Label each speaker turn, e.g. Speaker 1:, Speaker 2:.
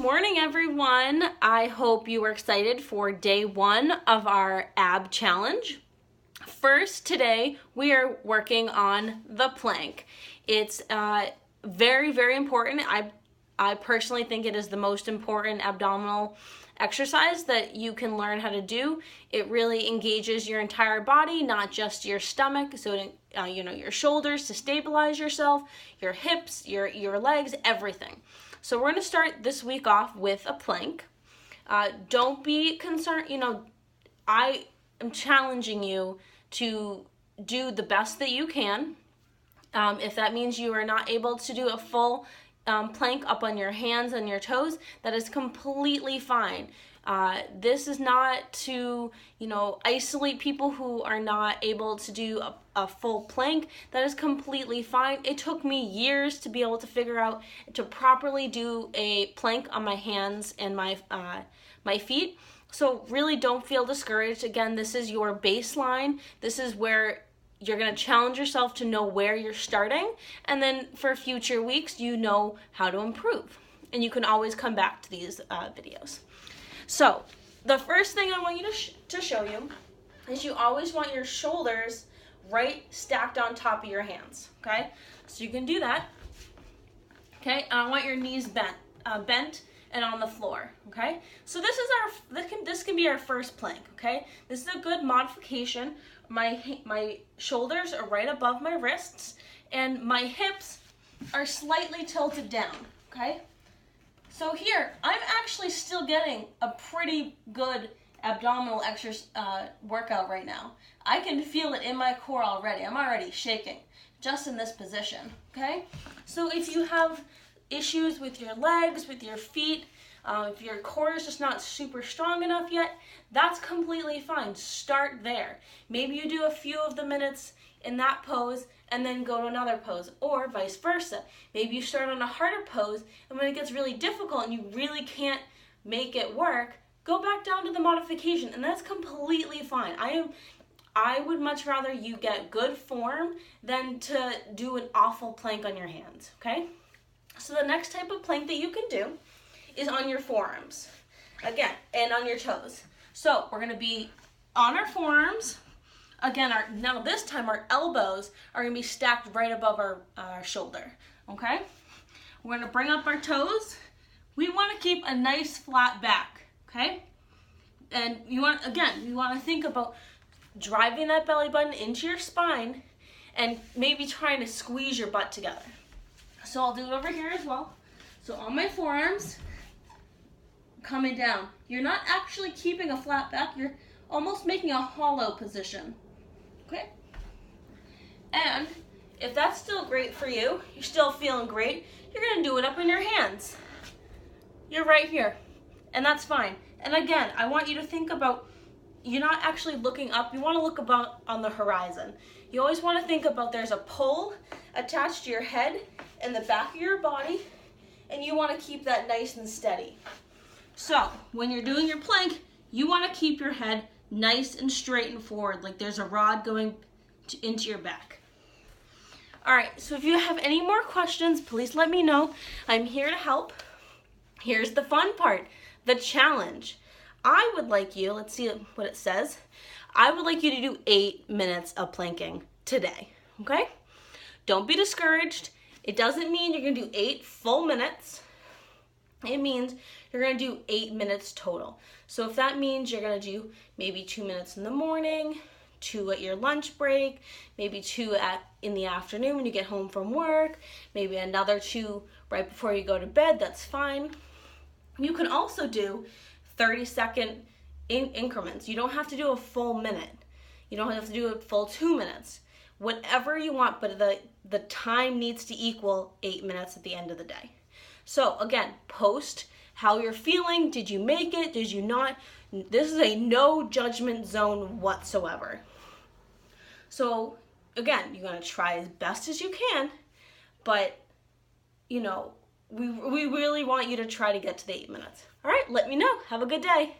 Speaker 1: morning, everyone. I hope you were excited for day one of our ab challenge. First, today we are working on the plank. It's very, very important. I personally think it is the most important abdominal exercise that you can learn how to do. It really engages your entire body, not just your stomach. So, your shoulders to stabilize yourself, your hips, your legs, everything. So we're going to start this week off with a plank. Don't be concerned. I am challenging you to do the best that you can. If that means you are not able to do a full plank up on your hands and your toes, that is completely fine. This is not to, isolate people who are not able to do a full plank. That is completely fine. It took me years to be able to figure out to properly do a plank on my hands and my feet. So really don't feel discouraged. Again, this is your baseline. This is where you're going to challenge yourself to know where you're starting, and then for future weeks, you know how to improve. And you can always come back to these videos. So the first thing I want you to show you is you always want your shoulders right stacked on top of your hands, okay? So you can do that, okay? And I want your knees bent and on the floor, okay? So this can be our first plank, okay? This is a good modification. My shoulders are right above my wrists, and my hips are slightly tilted down, okay? So here, I'm actually still getting a pretty good abdominal workout right now. I can feel it in my core already. I'm already shaking just in this position, okay? So if you have issues with your legs, with your feet, if your core is just not super strong enough yet, that's completely fine. Start there. Maybe you do a few of the minutes in that pose and then go to another pose, or vice versa. Maybe you start on a harder pose, and when it gets really difficult and you really can't make it work, go back down to the modification, and that's completely fine. I would much rather you get good form than to do an awful plank on your hands, okay? So the next type of plank that you can do is on your forearms, again, and on your toes. So we're gonna be on our forearms. Again, now this time our elbows are gonna be stacked right above our shoulder, okay? We're gonna bring up our toes. We wanna keep a nice flat back, okay? And you wanna think about driving that belly button into your spine and maybe trying to squeeze your butt together. So I'll do it over here as well. So on my forearms, coming down. You're not actually keeping a flat back, you're almost making a hollow position, okay? And if that's still great for you, you're still feeling great, you're gonna do it up in your hands. You're right here, and that's fine. And again, I want you to think about, you're not actually looking up, you wanna look about on the horizon. You always wanna think about there's a pole attached to your head and the back of your body, and you wanna keep that nice and steady. So when you're doing your plank, you want to keep your head nice and straight and forward, like there's a rod going into your back. All right, so if you have any more questions, please let me know. I'm here to help. Here's the fun part, the challenge. I would like you, let's see what it says. I would like you to do 8 minutes of planking today, okay? Don't be discouraged. It doesn't mean you're gonna do 8 full minutes. It means you're going to do 8 minutes total. So if that means you're going to do maybe 2 minutes in the morning, 2 at your lunch break, maybe 2 in the afternoon when you get home from work, maybe another 2 right before you go to bed, that's fine. You can also do 30-second increments. You don't have to do a full minute. You don't have to do a full 2 minutes. Whatever you want, but the time needs to equal 8 minutes at the end of the day. So again, post how you're feeling. Did you make it? Did you not? This is a no judgment zone whatsoever. So again, you're going to try as best as you can, but we really want you to try to get to the 8 minutes. All right, let me know. Have a good day.